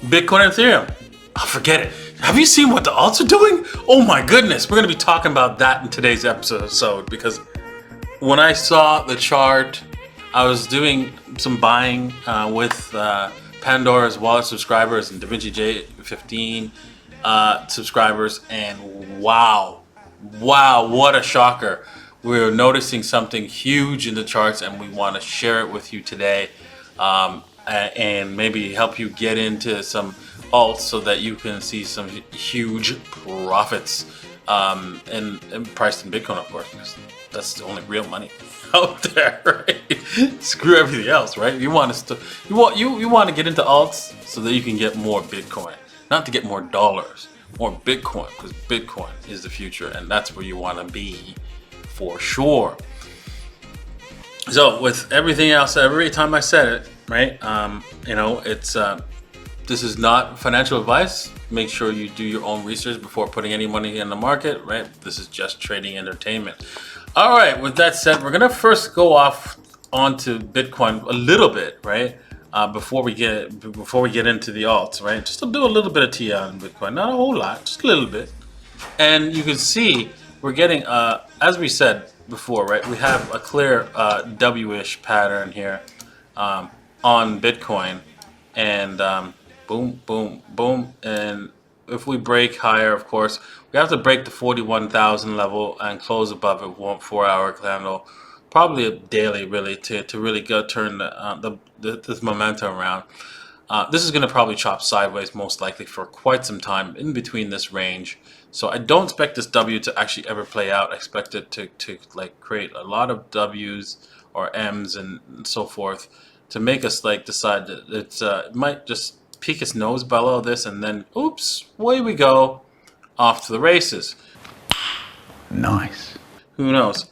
Bitcoin and Ethereum. Oh, forget it. Have you seen what the alts are doing? Oh my goodness. We're going to be talking about that in today's episode because when I saw the chart, I was doing some buying with Pandora's wallet subscribers and DaVinci J15 subscribers, and wow, what a shocker. We're noticing something huge in the charts, and we want to share it with you today, and maybe help you get into some alts so that you can see some huge profits, and priced in Bitcoin, of course, because that's the only real money out there, right? Screw everything else, right? You want to you want to get into alts so that you can get more Bitcoin, not to get more dollars, more Bitcoin, because Bitcoin is the future, and that's where you want to be for sure. So with everything else, every time I said it, right? You know, it's this is not financial advice. Make sure you do your own research before putting any money in the market, right? This is just trading entertainment. All right, with that said, we're gonna first go off onto Bitcoin a little bit, right? Before we get into the alts, right? Just to do a little bit of TI on Bitcoin, not a whole lot, just a little bit. And you can see we're getting, as we said before, right? We have a clear W-ish pattern here on Bitcoin, and boom, boom, boom, and if we break higher, of course, we have to break the 41,000 level and close above it 4-hour candle, probably a daily, really, to really go turn this momentum around. This is going to probably chop sideways most likely for quite some time in between this range. So I don't expect this W to actually ever play out. I expect it to like create a lot of W's or M's and so forth to make us like decide that it might just peek its nose below this, and then oops, away we go off to the races. Nice. Who knows?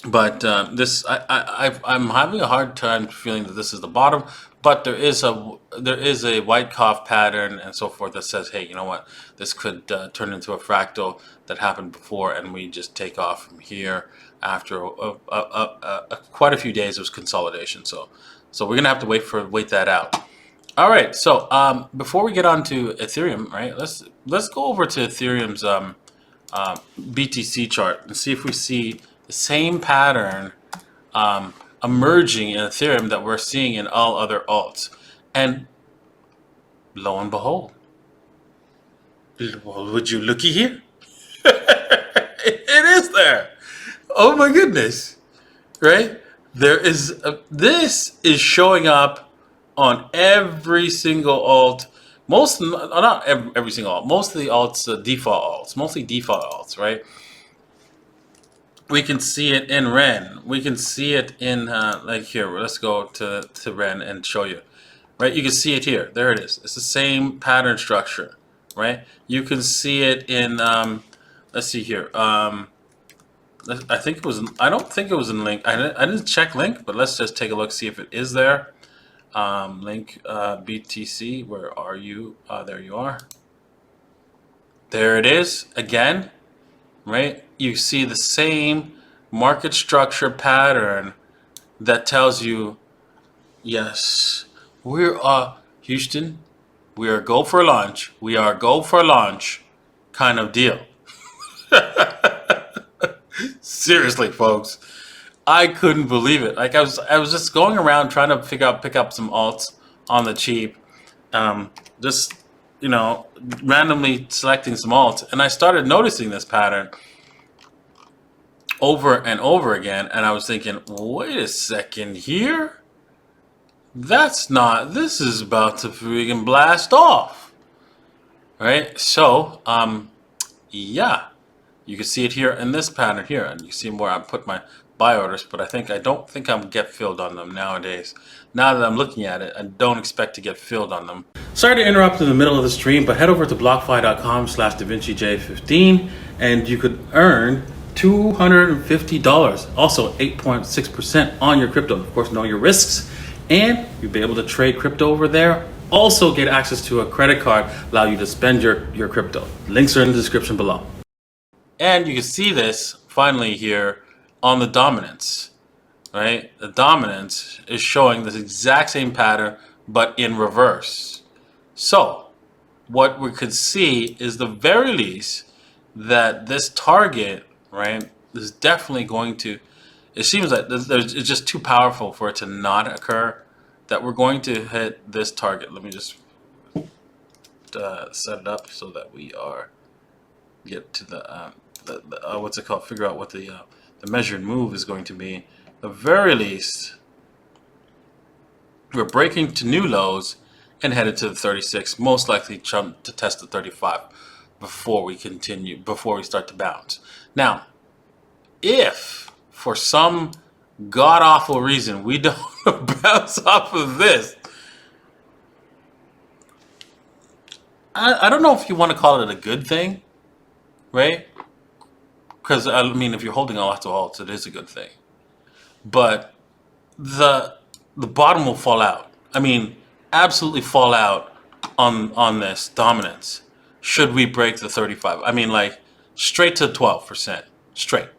But this, I'm having a hard time feeling that this is the bottom. But there is a Wyckoff pattern and so forth that says, hey, you know what? This could turn into a fractal that happened before, and we just take off from here after quite a few days of consolidation. So we're gonna have to wait that out. All right. So before we get on to Ethereum, right? Let's go over to Ethereum's BTC chart and see if we see the same pattern emerging in Ethereum that we're seeing in all other alts. And lo and behold, would you looky here? It is there. Oh my goodness, right? There is this is showing up on every single alt. Not every single alt. Most of the alts, default alts, mostly default alts, right? We can see it in Ren. We can see it in like here. Let's go to Ren and show you, right? You can see it here. There it is. It's the same pattern structure, right? You can see it in let's see here. I think it was. I don't think it was in Link. I didn't check Link, but let's just take a look, see if it is there. Link BTC. Where are you? There you are. There it is again, right? You see the same market structure pattern that tells you, yes, we're Houston. We are go for launch. We are go for launch, kind of deal. Seriously, folks, I couldn't believe it. Like I was just going around trying to pick up some alts on the cheap, just randomly selecting some alts, and I started noticing this pattern over and over again, and I was thinking, wait a second here, this is about to freaking blast off, right? So yeah. You can see it here in this pattern here, and you see where I put my buy orders, but I don't think I'm get filled on them nowadays. Now that I'm looking at it, I don't expect to get filled on them. Sorry to interrupt in the middle of the stream, but head over to BlockFi.com/DaVinciJ15 and you could earn $250, also 8.6% on your crypto. Of course, know your risks, and you'll be able to trade crypto over there. Also get access to a credit card, allow you to spend your crypto. Links are in the description below. And you can see this finally here on the dominance, right? The dominance is showing this exact same pattern but in reverse. So what we could see is the very least that this target, right, is definitely going to, it seems like it's just too powerful for it to not occur, that we're going to hit this target. Let me just set it up so that we are get to the what's it called? Figure out what the measured move is going to be. At the very least, we're breaking to new lows and headed to the 36. Most likely jump to test the 35 before we continue. Before we start to bounce. Now, if for some god awful reason we don't bounce off of this, I don't know if you want to call it a good thing, right? Because I mean, if you're holding lots of alts, it is a good thing. But the bottom will fall out. I mean, absolutely fall out on this dominance. Should we break the 35? I mean, like straight to 12%, straight.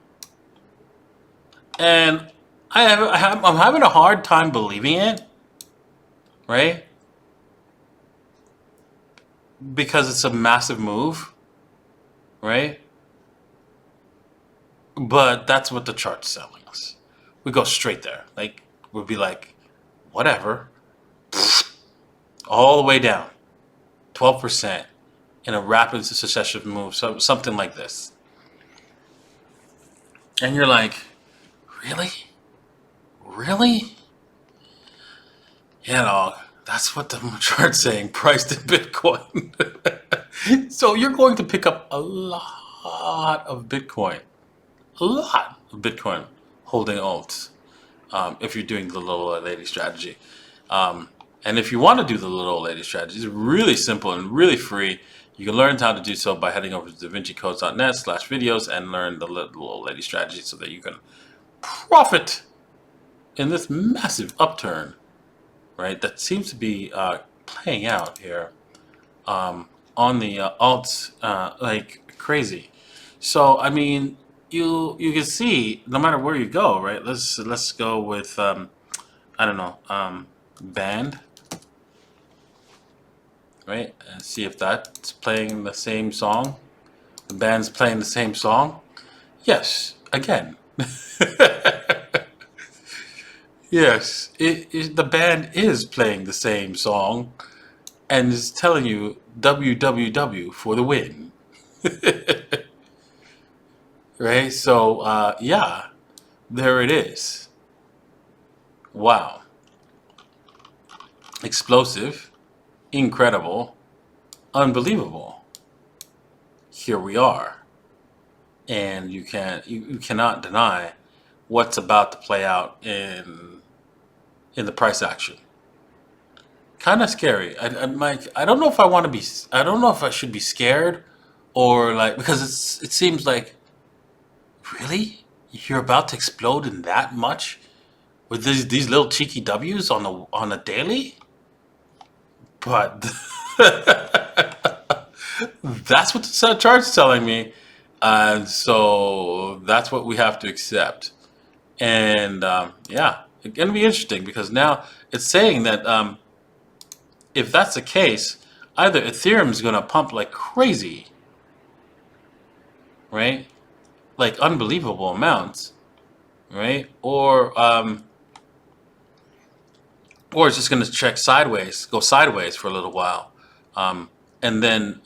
And I'm having a hard time believing it, right? Because it's a massive move, right? But that's what the chart's telling us. We go straight there. Like, we'd be like, whatever. All the way down. 12% in a rapid successive move. So something like this. And you're like, really? Really? You know, that's what the chart's saying, priced in Bitcoin. So you're going to pick up a lot of Bitcoin. A lot of Bitcoin holding alts if you're doing the little old lady strategy. And if you want to do the little old lady strategy, it's really simple and really free. You can learn how to do so by heading over to davincicodes.net/videos and learn the little old lady strategy so that you can profit in this massive upturn, right? That seems to be playing out here on the alts like crazy. So I mean, you can see no matter where you go, right? Let's go with I don't know, band, right? And see if that's playing the same song. The band's playing the same song. Yes, again. Yes, the band is playing the same song and is telling you WWW for the win. Right? So, yeah, there it is. Wow. Explosive, incredible, unbelievable. Here we are. And you cannot deny what's about to play out in the price action. Kind of scary. I'm like, I don't know if I want to be. I don't know if I should be scared, or like, because it seems like, really, you're about to explode in that much with these little cheeky W's on a daily. But that's what the chart's telling me, and so that's what we have to accept. And yeah, it's gonna be interesting because now it's saying that if that's the case, either Ethereum's gonna pump like crazy, right? Like unbelievable amounts, right? Or it's just gonna go sideways for a little while, and then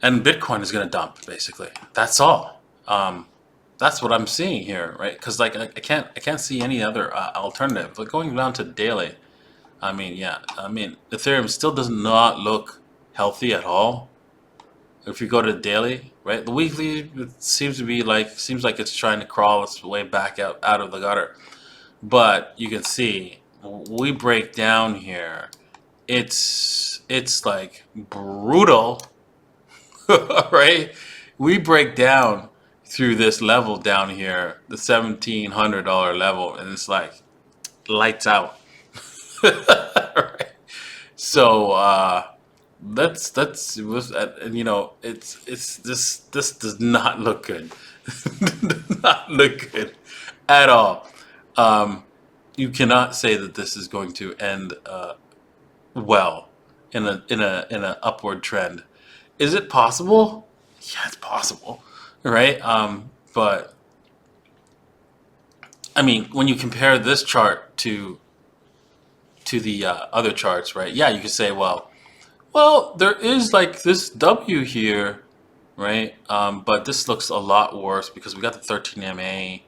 and Bitcoin is gonna dump basically. That's all. That's what I'm seeing here, right? Because like I can't see any other alternative. Like going down to daily, I mean, yeah, I mean Ethereum still does not look healthy at all. If you go to daily, right, the weekly it seems like it's trying to crawl its way back out of the gutter. But you can see we break down here. It's like brutal, right? We break down through this level down here, the $1,700 level, and it's like lights out. Right? So and you know it's this does not look good. Does not look good at all. you cannot say that this is going to end well in a upward trend. Is it possible? Yeah, it's possible, right? But I mean, when you compare this chart to the other charts, right? Yeah, you could say, well, there is like this W here, right? But this looks a lot worse because we got the 13 MA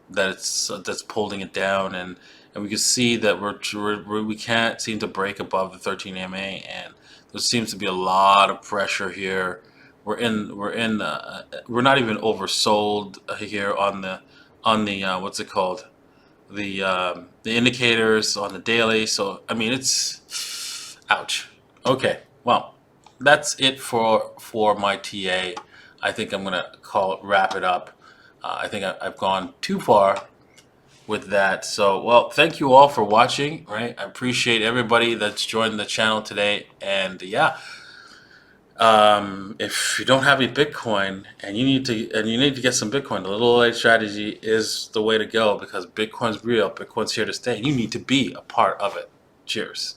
that's pulling it down, and we can see that we can't seem to break above the 13 MA, and there seems to be a lot of pressure here. We're not even oversold here on the what's it called, the indicators on the daily. So I mean, it's ouch. Okay, well, that's it for my TA. I think I'm gonna wrap it up. I think I've gone too far with that. So, well, thank you all for watching. Right, I appreciate everybody that's joined the channel today. And yeah, if you don't have any Bitcoin and you need to get some Bitcoin, the little light strategy is the way to go because Bitcoin's real. Bitcoin's here to stay. And you need to be a part of it. Cheers.